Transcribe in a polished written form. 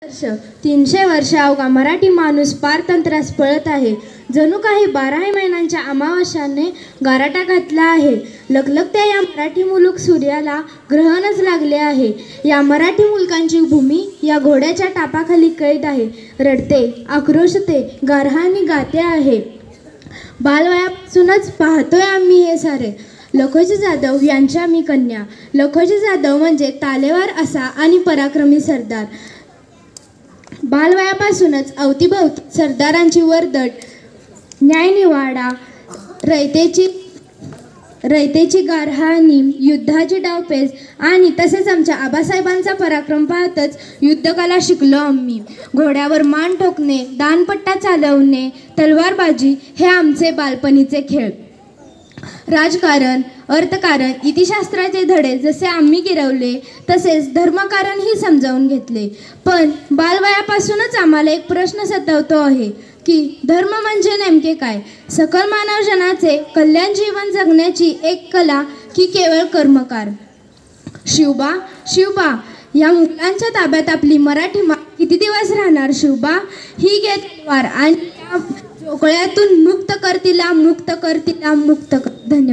300 वर्ष अवघा मराठी माणूस पारतंत्र्यास पळत आहे. जणू काही 12 महिन्यांच्या अमावास्याने गाराटा घातला आहे. लखलखत्या या मराठी मुलूक सूर्याला ग्रहणच लागले आहे. या मराठी मुलकांची भूमी या घोड्याच्या टापाखाली कैद आहे. रडते, आक्रोशते, गारहाणी गाते आहे. बालवयापासूनच पाहतोय आम्ही हे सारे. लखोजी जाधव यांच्या मी कन्या. लखोजी जाधव म्हणजे तालेवार असा आणि पराक्रमी सरदार. बालवयापासूनच अवतीभवती सरदारांची वर्दळ, न्यायनिवाडा, रयतेची गारहाणी, युद्धाची डावपेच आणि तसेच आमच्या आबासाहेबांचा पराक्रम पाहतच युद्धकला शिकलो आम्ही. घोड्यावर मान ठोकणे, दानपट्टा चालवणे, तलवारबाजी हे आमचे बालपणीचे खेळ. राजकारण, अर्थकारण, इतिशास्त्राचे धडे जसे आम्ही गिरवले तसेच धर्मकारणही समजावून घेतले. पण बालवयापासूनच आम्हाला एक प्रश्न सतावतो आहे की धर्म म्हणजे नेमके काय? सकल मानवजनाचे कल्याण जीवन जगण्याची एक कला की केवळ कर्मकार? शिवबा, शिवबा, या मुलांच्या ताब्यात आपली मराठी किती दिवस राहणार? शिवबा, ही घे तलवार आणि या जोकळ्यातून मुक्त कर तिला, मुक्त कर तिला, मुक्त कर. धन्यवाद.